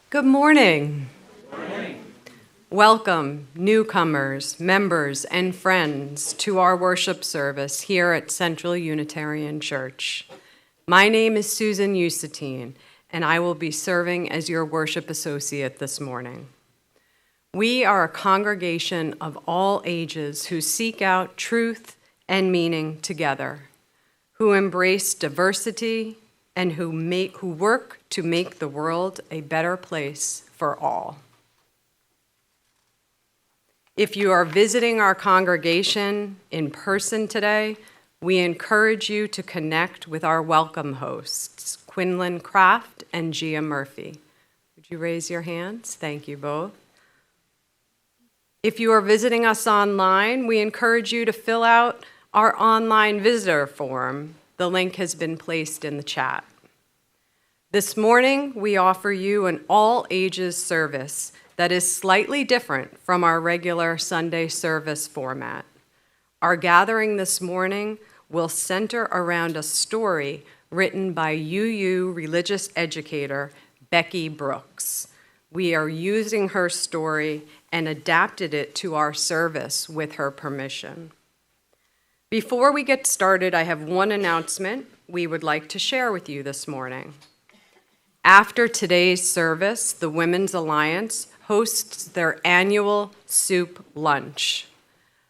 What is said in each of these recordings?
Good morning. Good morning. Welcome, newcomers, members, and friends to our worship service here at Central Unitarian Church. My name is Susan Usatine, and I will be serving as your worship associate this morning. We are a congregation of all ages who seek out truth and meaning together, who embrace diversity, and who work to make the world a better place for all. If you are visiting our congregation in person today, we encourage you to connect with our welcome hosts, Quinlan Kraft and Gia Murphy. Would you raise your hands? Thank you both. If you are visiting us online, we encourage you to fill out our online visitor form. The link has been placed in the chat. This morning, we offer you an all-ages service that is slightly different from our regular Sunday service format. Our gathering this morning will center around a story written by UU religious educator Becky Brooks. We are using her story and adapted it to our service with her permission. Before we get started, I have one announcement we would like to share with you this morning. After today's service, the Women's Alliance hosts their annual soup lunch.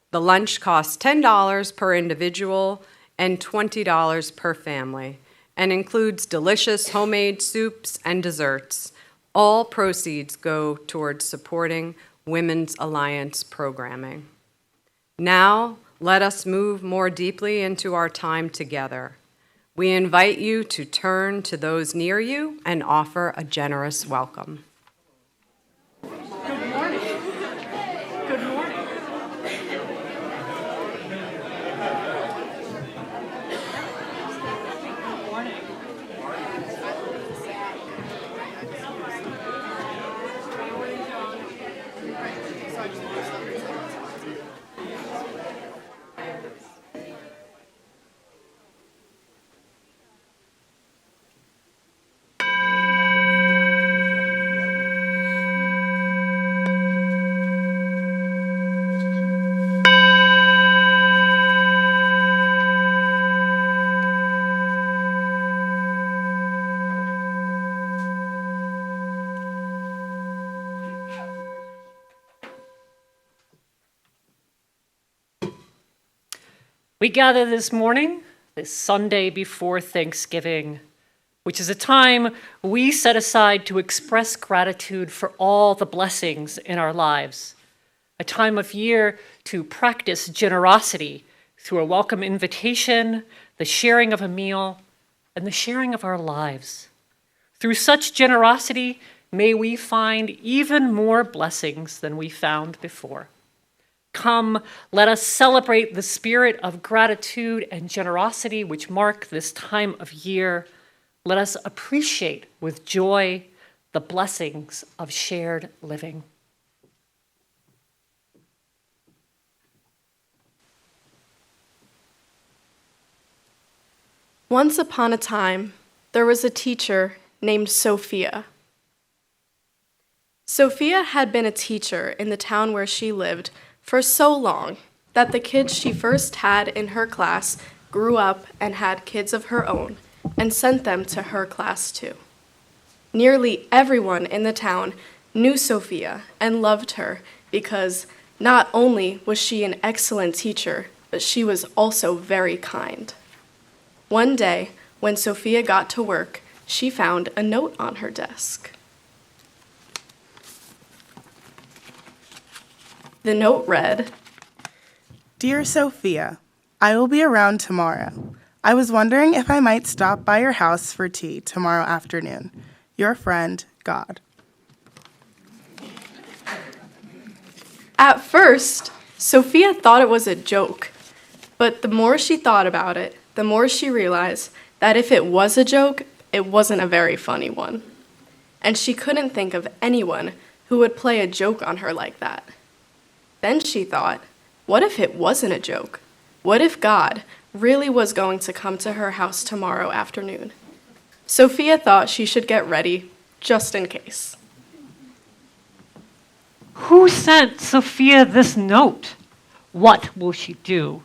The lunch costs $10 per individual and $20 per family, and includes delicious homemade soups and desserts. All proceeds go towards supporting Women's Alliance programming. Now, let us move more deeply into our time together. We invite you to turn to those near you and offer a generous welcome. Good morning. Good morning. We gather this morning, this Sunday before Thanksgiving, which is a time we set aside to express gratitude for all the blessings in our lives, a time of year to practice generosity through a welcome invitation, the sharing of a meal, and the sharing of our lives. Through such generosity, may we find even more blessings than we found before. Come, let us celebrate the spirit of gratitude and generosity which mark this time of year. Let us appreciate with joy the blessings of shared living. Once upon a time, there was a teacher named Sophia. Sophia had been a teacher in the town where she lived for so long that the kids she first had in her class grew up and had kids of her own and sent them to her class too. Nearly everyone in the town knew Sophia and loved her because not only was she an excellent teacher, but she was also very kind. One day, when Sophia got to work, she found a note on her desk. The note read, Dear Sophia, I will be around tomorrow. I was wondering if I might stop by your house for tea tomorrow afternoon. Your friend, God. At first, Sophia thought it was a joke, but the more she thought about it, the more she realized that if it was a joke, it wasn't a very funny one. And she couldn't think of anyone who would play a joke on her like that. Then she thought, what if it wasn't a joke? What if God really was going to come to her house tomorrow afternoon? Sophia thought she should get ready just in case. Who sent Sophia this note? What will she do?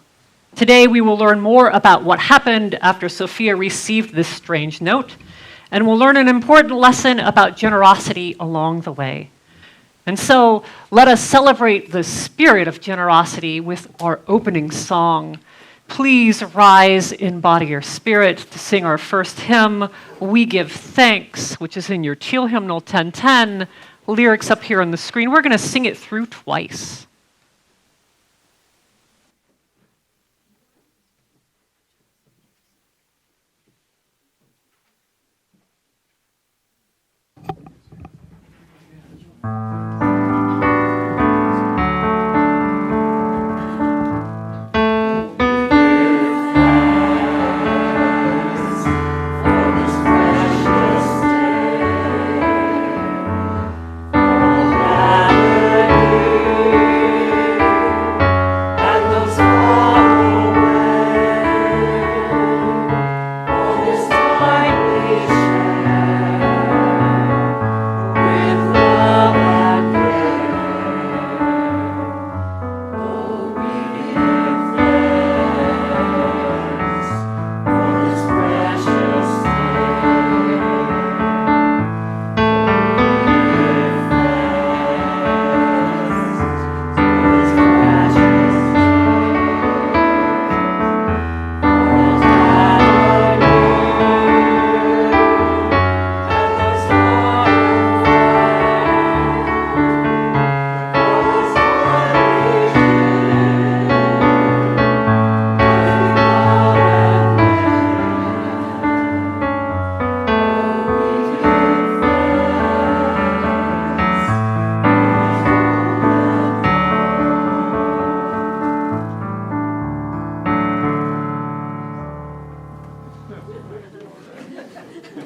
Today we will learn more about what happened after Sophia received this strange note, and we'll learn an important lesson about generosity along the way. And so let us celebrate the spirit of generosity with our opening song. Please rise in body or spirit to sing our first hymn, We Give Thanks, which is in your Teal Hymnal 1010. Lyrics up here on the screen. We're going to sing it through twice.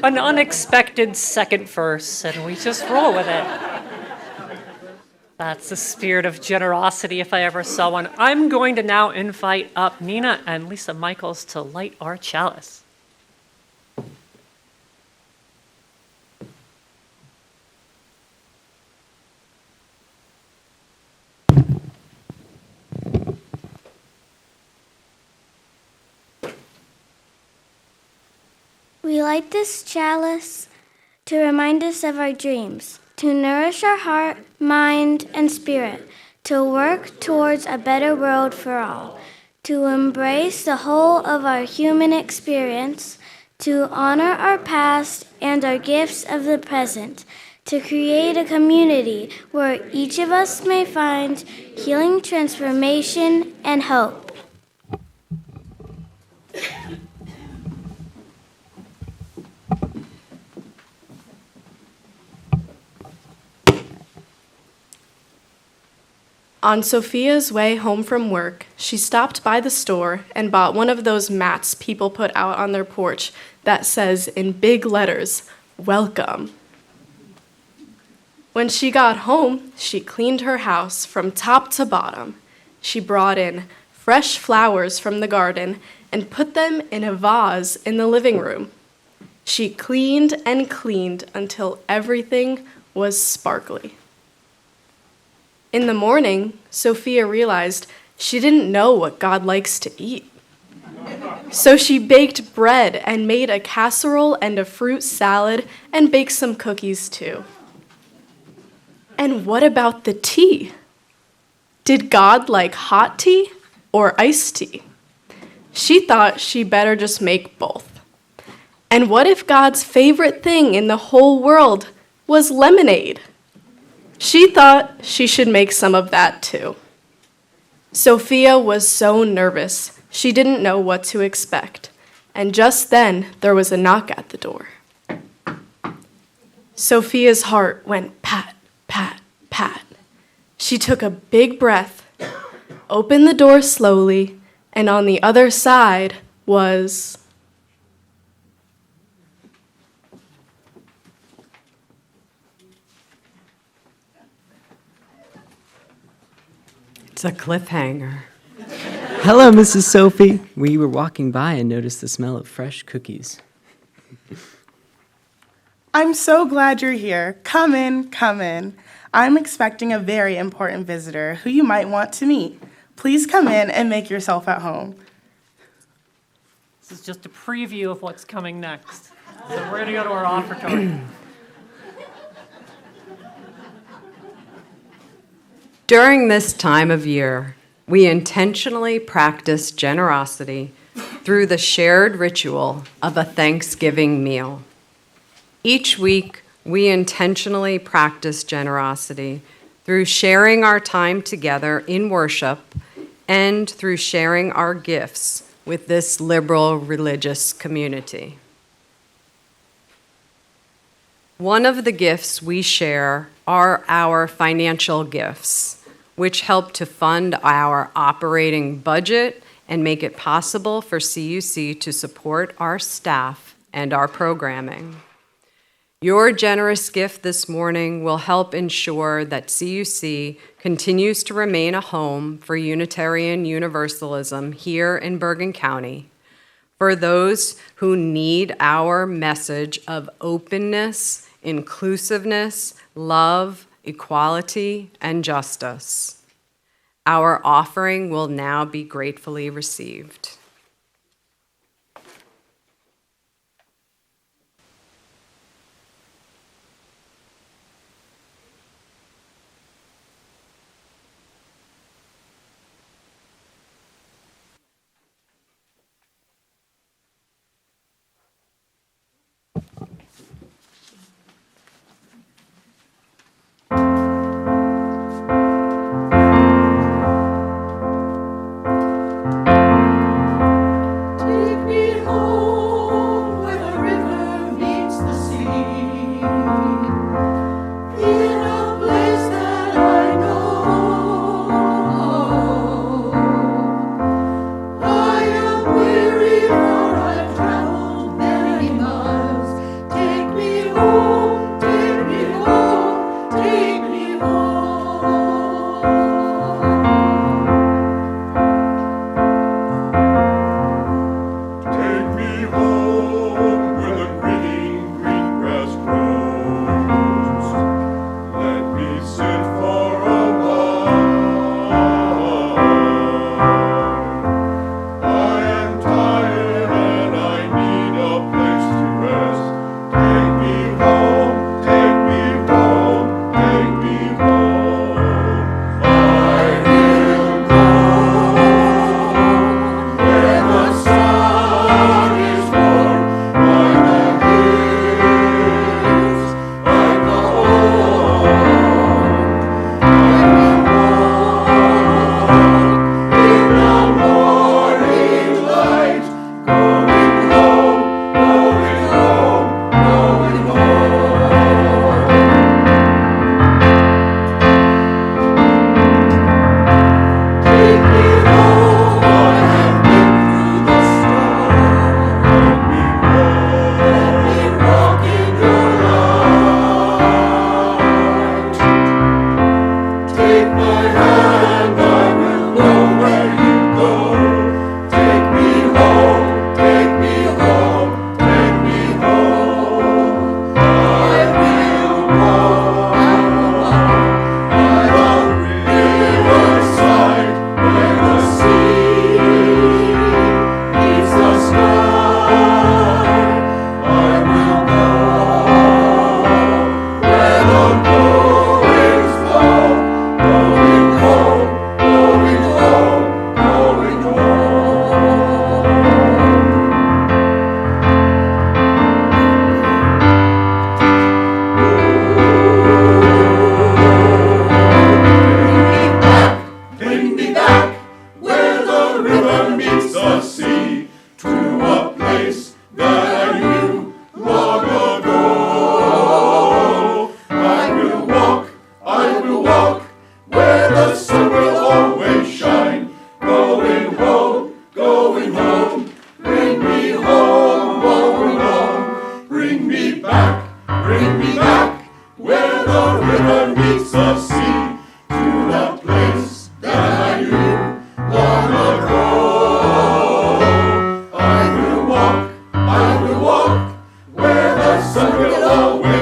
An unexpected second verse, and we just roll with it. That's the spirit of generosity if I ever saw one. I'm going to now invite up Nina and Lisa Michaels to light our chalice. We light this chalice to remind us of our dreams, to nourish our heart, mind, and spirit, to work towards a better world for all, to embrace the whole of our human experience, to honor our past and our gifts of the present, to create a community where each of us may find healing, transformation, and hope. On Sophia's way home from work, she stopped by the store and bought one of those mats people put out on their porch that says in big letters, "Welcome." When she got home, she cleaned her house from top to bottom. She brought in fresh flowers from the garden and put them in a vase in the living room. She cleaned and cleaned until everything was sparkly. In the morning, Sophia realized she didn't know what God likes to eat. So she baked bread and made a casserole and a fruit salad and baked some cookies too. And what about the tea? Did God like hot tea or iced tea? She thought she better just make both. And what if God's favorite thing in the whole world was lemonade? She thought she should make some of that too. Sophia was so nervous, she didn't know what to expect. And just then, there was a knock at the door. Sophia's heart went pat, pat, pat. She took a big breath, opened the door slowly, and on the other side was... It's a cliffhanger. Hello, Mrs. Sophie. We were walking by and noticed the smell of fresh cookies. I'm so glad you're here. Come in, come in. I'm expecting a very important visitor who you might want to meet. Please come in and make yourself at home. This is just a preview of what's coming next. So we're going to go to our offertory. During this time of year, we intentionally practice generosity through the shared ritual of a Thanksgiving meal. Each week, we intentionally practice generosity through sharing our time together in worship and through sharing our gifts with this liberal religious community. One of the gifts we share are our financial gifts, which help to fund our operating budget and make it possible for CUC to support our staff and our programming. Your generous gift this morning will help ensure that CUC continues to remain a home for Unitarian Universalism here in Bergen County, for those who need our message of openness, inclusiveness, love, equality, and justice. Our offering will now be gratefully received. I will walk where the sun will always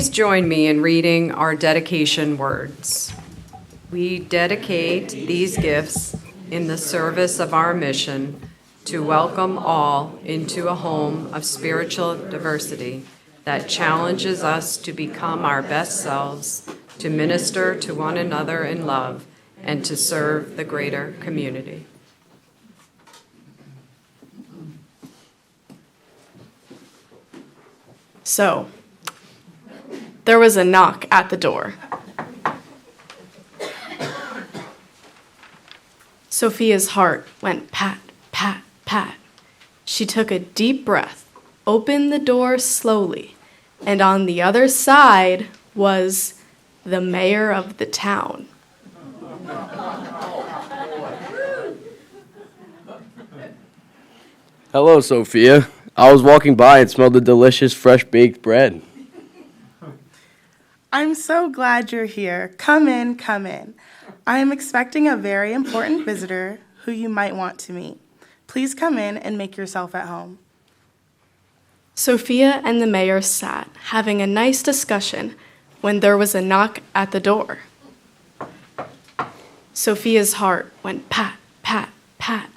Please join me in reading our dedication words. We dedicate these gifts in the service of our mission to welcome all into a home of spiritual diversity that challenges us to become our best selves, to minister to one another in love, and to serve the greater community. So, there was a knock at the door. Sophia's heart went pat, pat, pat. She took a deep breath, opened the door slowly, and on the other side was the mayor of the town. Hello, Sophia. I was walking by and smelled the delicious fresh baked bread. I'm so glad you're here. Come in, come in. I am expecting a very important visitor who you might want to meet. Please come in and make yourself at home. Sophia and the mayor sat, having a nice discussion, when there was a knock at the door. Sophia's heart went pat, pat, pat.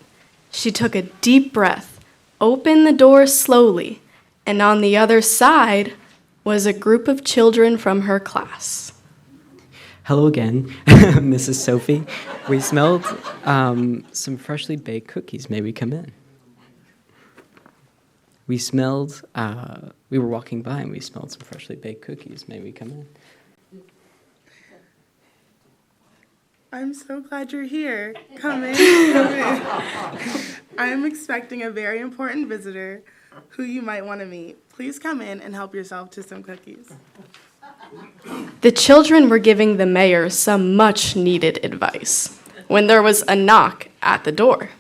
She took a deep breath, opened the door slowly, and on the other side was a group of children from her class. Hello again, Mrs. Sophie. We smelled some freshly baked cookies. May we come in? We were walking by and we smelled some freshly baked cookies. May we come in? I'm so glad you're here. Come in, come in. I am expecting a very important visitor who you might want to meet. Please come in and help yourself to some cookies. The children were giving the mayor some much-needed advice when there was a knock at the door.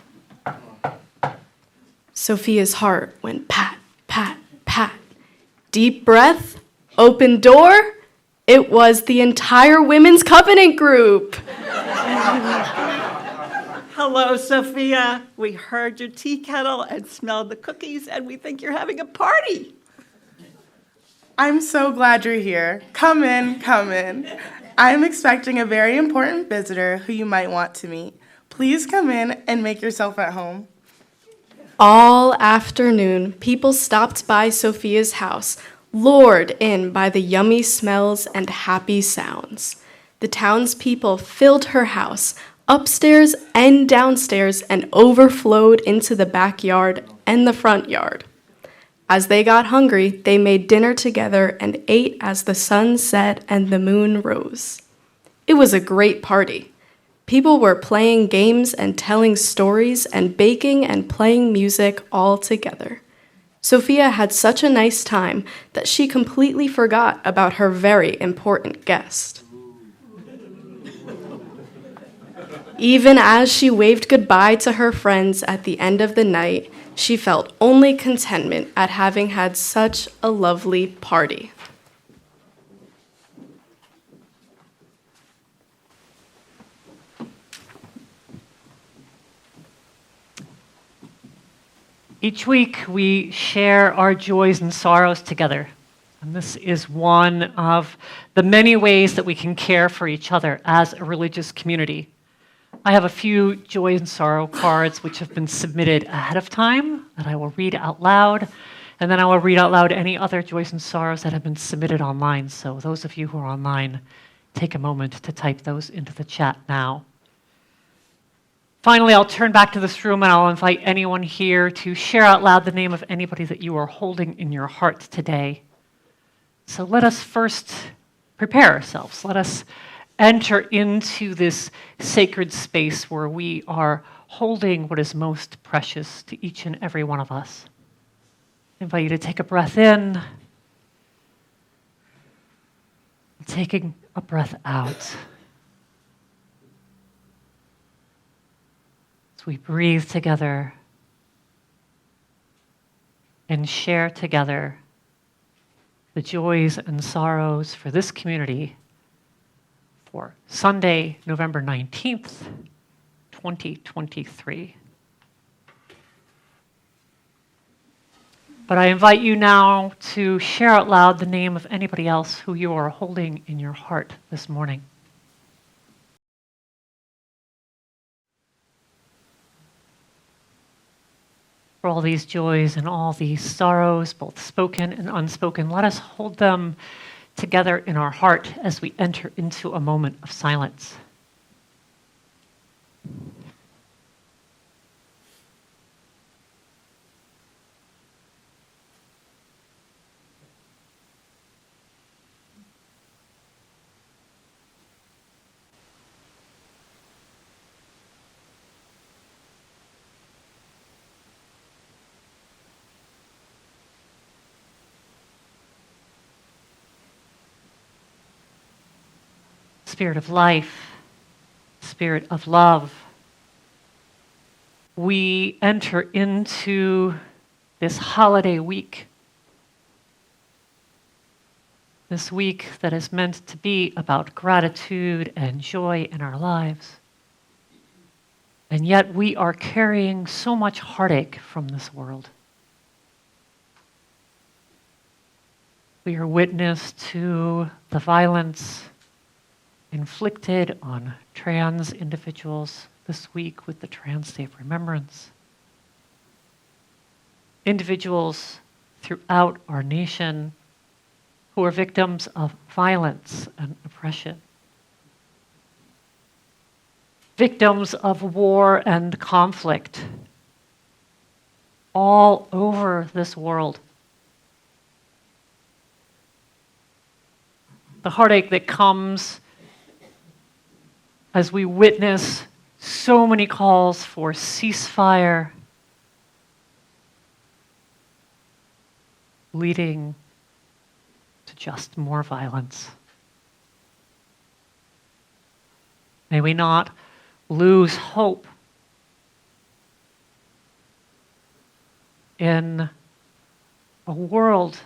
Sophia's heart went pat, pat, pat. Deep breath, open door. It was the entire Women's Covenant group. Hello, Sophia. We heard your tea kettle and smelled the cookies, and we think you're having a party. I'm so glad you're here. Come in, come in. I am expecting a very important visitor who you might want to meet. Please come in and make yourself at home. All afternoon, people stopped by Sophia's house, lured in by the yummy smells and happy sounds. The townspeople filled her house, upstairs and downstairs, and overflowed into the backyard and the front yard. As they got hungry, they made dinner together and ate as the sun set and the moon rose. It was a great party. People were playing games and telling stories and baking and playing music all together. Sophia had such a nice time that she completely forgot about her very important guest. Even as she waved goodbye to her friends at the end of the night, she felt only contentment at having had such a lovely party. Each week, we share our joys and sorrows together. And this is one of the many ways that we can care for each other as a religious community. I have a few joy and sorrow cards which have been submitted ahead of time that I will read out loud. And then I will read out loud any other joys and sorrows that have been submitted online. So those of you who are online, take a moment to type those into the chat now. Finally, I'll turn back to this room and I'll invite anyone here to share out loud the name of anybody that you are holding in your heart today. So let us first prepare ourselves. Let us enter into this sacred space where we are holding what is most precious to each and every one of us. I invite you to take a breath in, taking a breath out. As we breathe together and share together the joys and sorrows for this community for Sunday, November 19th, 2023. But I invite you now to share out loud the name of anybody else who you are holding in your heart this morning. For all these joys and all these sorrows, both spoken and unspoken, let us hold them together in our heart as we enter into a moment of silence. Spirit of life, Spirit of love, we enter into this holiday week, this week that is meant to be about gratitude and joy in our lives. And yet we are carrying so much heartache from this world. We are witness to the violence inflicted on trans individuals this week with the Trans Day of Remembrance. Individuals throughout our nation who are victims of violence and oppression. Victims of war and conflict all over this world. The heartache that comes as we witness so many calls for ceasefire, leading to just more violence. May we not lose hope in a world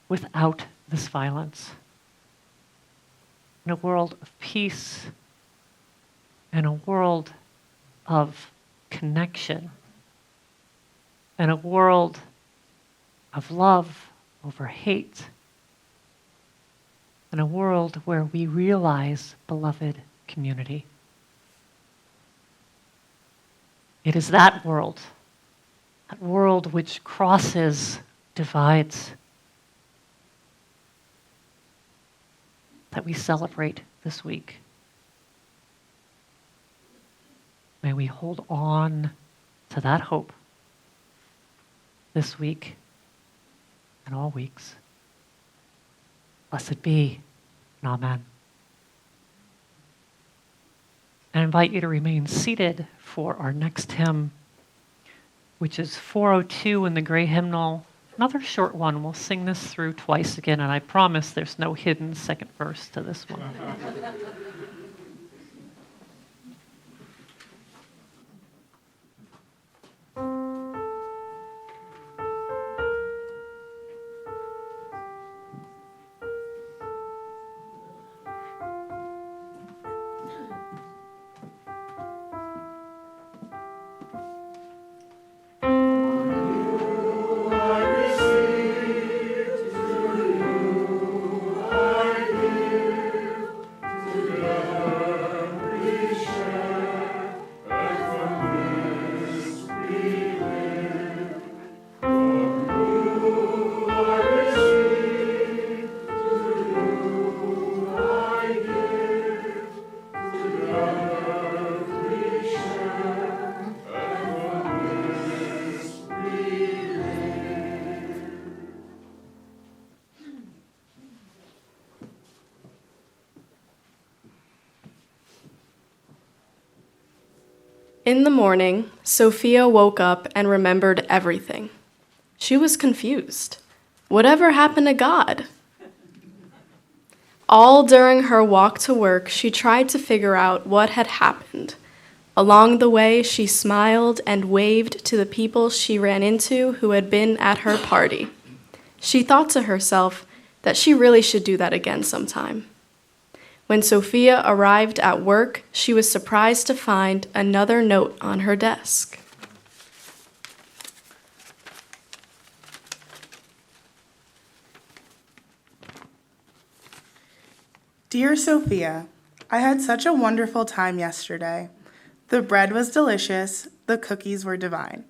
without this violence, in a world of peace, in a world of connection, in a world of love over hate, in a world where we realize beloved community. It is that world which crosses divides, that we celebrate this week. May we hold on to that hope this week and all weeks. Blessed be, and amen. I invite you to remain seated for our next hymn, which is 402 in the gray hymnal. Another short one. We'll sing this through twice again, and I promise there's no hidden second verse to this one. In the morning, Sophia woke up and remembered everything. She was confused. Whatever happened to God? All during her walk to work, she tried to figure out what had happened. Along the way, she smiled and waved to the people she ran into who had been at her party. She thought to herself that she really should do that again sometime. When Sophia arrived at work, she was surprised to find another note on her desk. Dear Sophia, I had such a wonderful time yesterday. The bread was delicious, the cookies were divine.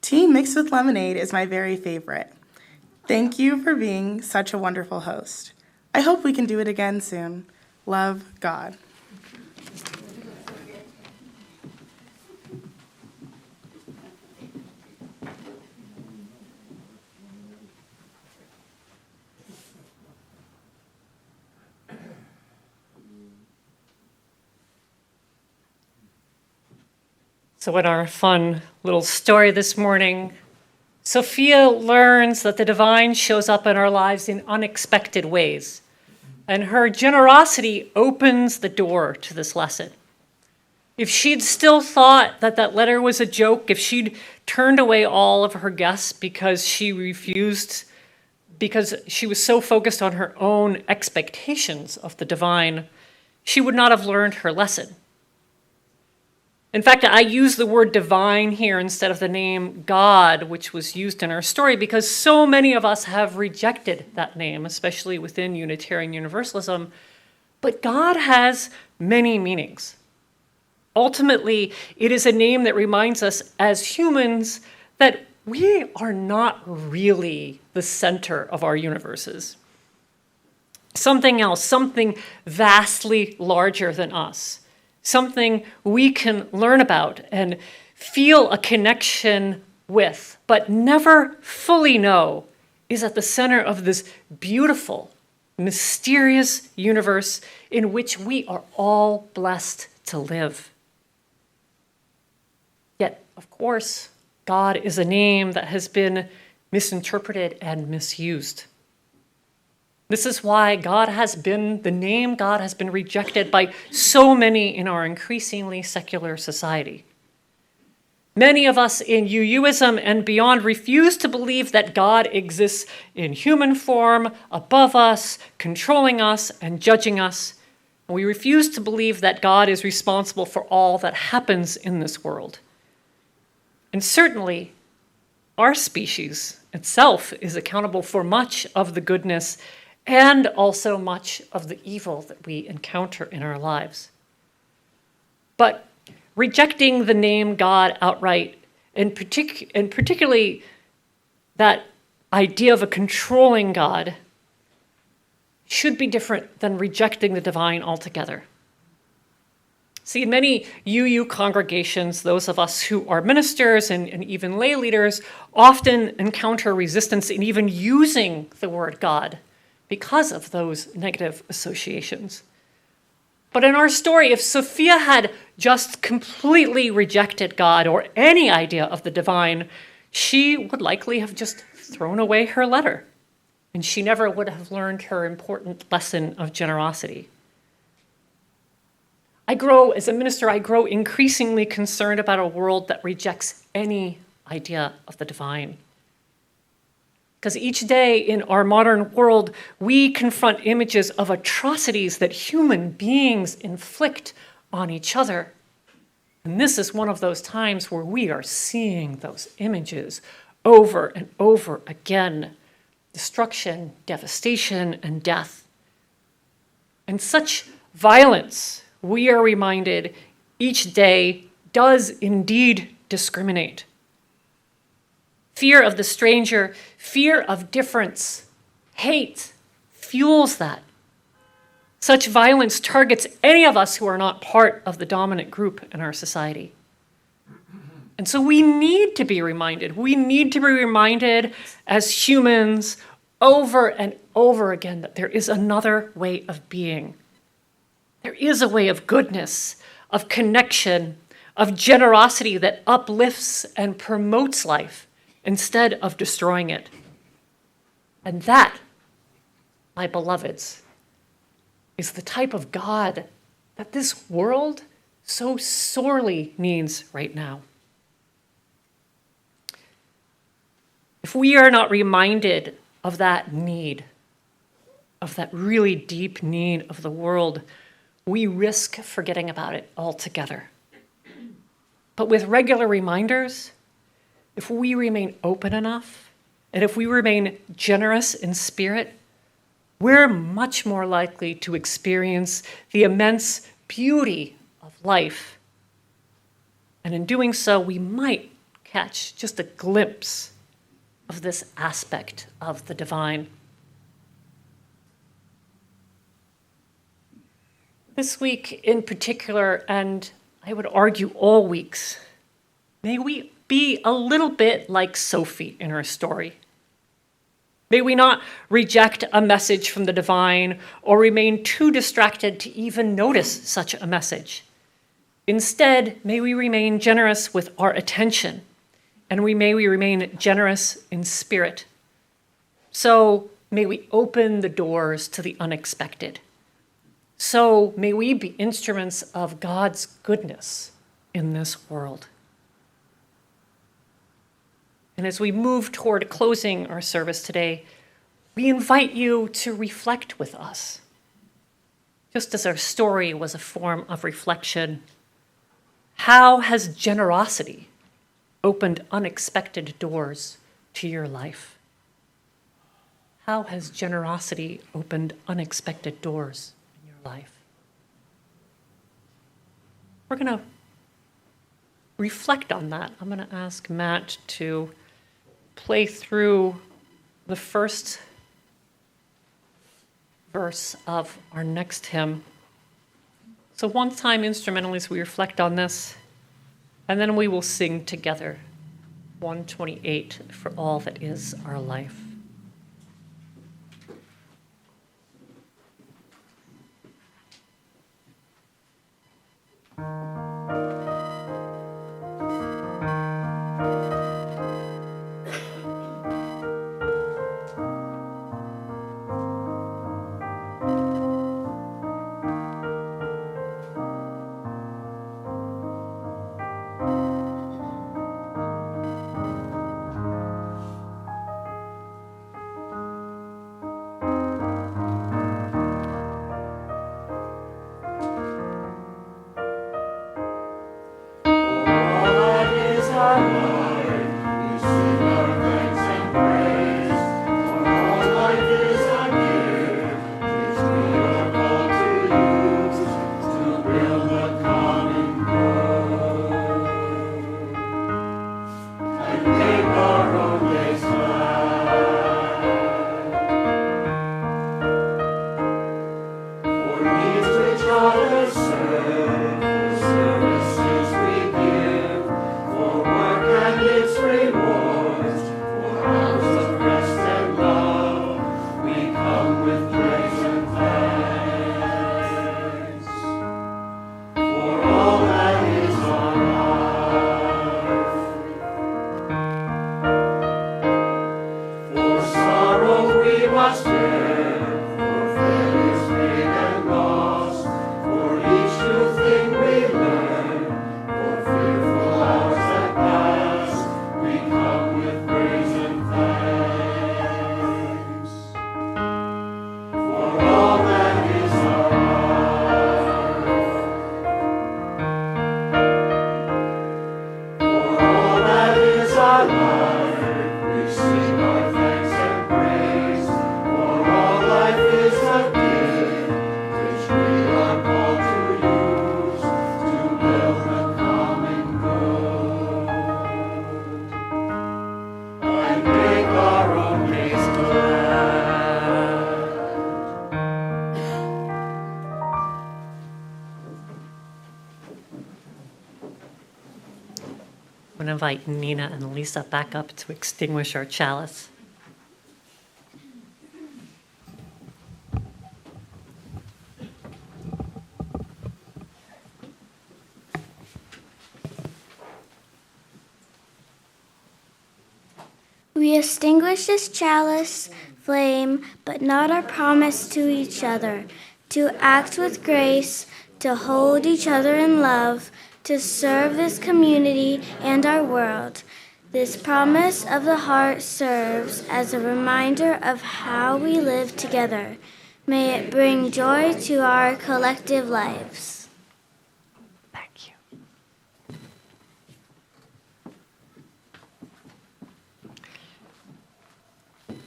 Tea mixed with lemonade is my very favorite. Thank you for being such a wonderful host. I hope we can do it again soon. Love, God. So in our fun little story this morning, Sophia learns that the divine shows up in our lives in unexpected ways, and her generosity opens the door to this lesson. If she'd still thought that that letter was a joke, if she'd turned away all of her guests because she was so focused on her own expectations of the divine, she would not have learned her lesson. In fact, I use the word divine here instead of the name God, which was used in our story, because so many of us have rejected that name, especially within Unitarian Universalism. But God has many meanings. Ultimately, it is a name that reminds us as humans that we are not really the center of our universes. Something else, something vastly larger than us. Something we can learn about and feel a connection with, but never fully know, is at the center of this beautiful, mysterious universe in which we are all blessed to live. Yet, of course, God is a name that has been misinterpreted and misused. This is why the name God has been rejected by so many in our increasingly secular society. Many of us in UUism and beyond refuse to believe that God exists in human form, above us, controlling us, and judging us. We refuse to believe that God is responsible for all that happens in this world. And certainly, our species itself is accountable for much of the goodness and also much of the evil that we encounter in our lives. But rejecting the name God outright, and particularly that idea of a controlling God, should be different than rejecting the divine altogether. See, in many UU congregations, those of us who are ministers and even lay leaders often encounter resistance in even using the word God because of those negative associations. But in our story, if Sophia had just completely rejected God or any idea of the divine, she would likely have just thrown away her letter, and she never would have learned her important lesson of generosity. As a minister, I grow increasingly concerned about a world that rejects any idea of the divine. Because each day in our modern world, we confront images of atrocities that human beings inflict on each other. And this is one of those times where we are seeing those images over and over again. Destruction, devastation, and death. And such violence, we are reminded each day, does indeed discriminate. Fear of the stranger, fear of difference, hate fuels that. Such violence targets any of us who are not part of the dominant group in our society. And so we need to be reminded. We need to be reminded as humans over and over again that there is another way of being. There is a way of goodness, of connection, of generosity that uplifts and promotes life instead of destroying it. And that, my beloveds, is the type of God that this world so sorely needs right now. If we are not reminded of that need, of that really deep need of the world, we risk forgetting about it altogether. But with regular reminders, if we remain open enough, and if we remain generous in spirit, we're much more likely to experience the immense beauty of life. And in doing so, we might catch just a glimpse of this aspect of the divine. This week in particular, and I would argue all weeks, may we be a little bit like Sophie in her story. May we not reject a message from the divine or remain too distracted to even notice such a message. Instead, may we remain generous with our attention, and may we remain generous in spirit. So may we open the doors to the unexpected. So may we be instruments of God's goodness in this world. And as we move toward closing our service today, we invite you to reflect with us. Just as our story was a form of reflection, how has generosity opened unexpected doors to your life? How has generosity opened unexpected doors in your life? We're going to reflect on that. I'm going to ask Matt to play through the first verse of our next hymn. So one time instrumentally as we reflect on this, and then we will sing together 128, For All That Is Our Life. I'm going to invite Nina and Lisa back up to extinguish our chalice. We extinguish this chalice flame, but not our promise to each other, to act with grace, to hold each other in love, to serve this community and our world. This promise of the heart serves as a reminder of how we live together. May it bring joy to our collective lives. Thank you.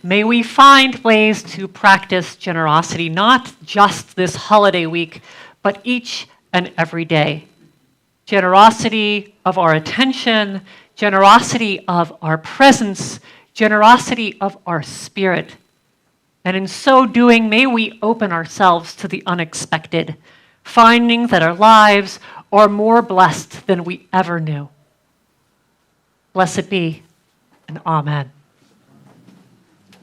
May we find ways to practice generosity, not just this holiday week, but each and every day. Generosity of our attention, generosity of our presence, generosity of our spirit. And in so doing, may we open ourselves to the unexpected, finding that our lives are more blessed than we ever knew. Blessed be, and amen.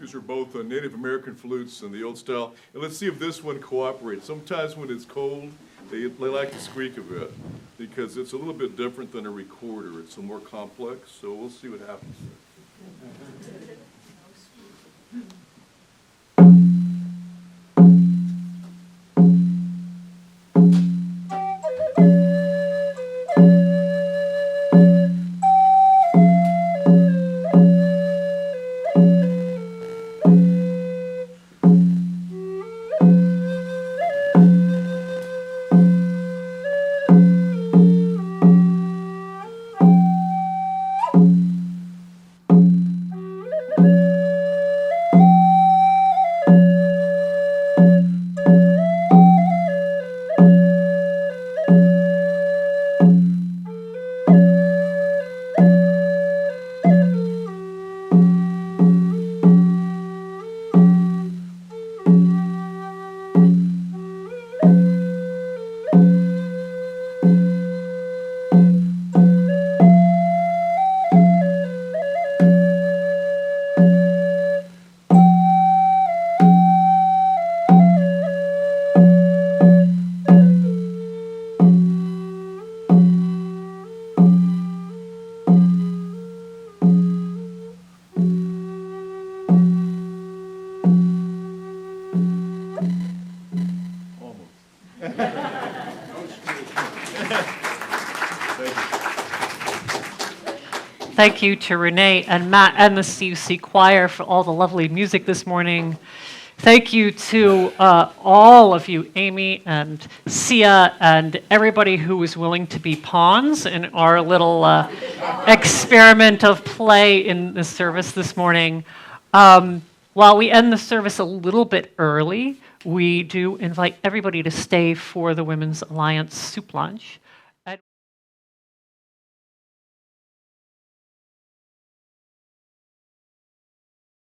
These are both Native American flutes and the old style. And let's see if this one cooperates. Sometimes when it's cold, they like to squeak a bit because it's a little bit different than a recorder. It's a more complex, so we'll see what happens. Thank you to Renee and Matt and the CUC Choir for all the lovely music this morning. Thank you to all of you, Amy and Sia, and everybody who was willing to be pawns in our little experiment of play in the service this morning. While we end the service a little bit early, we do invite everybody to stay for the Women's Alliance soup lunch.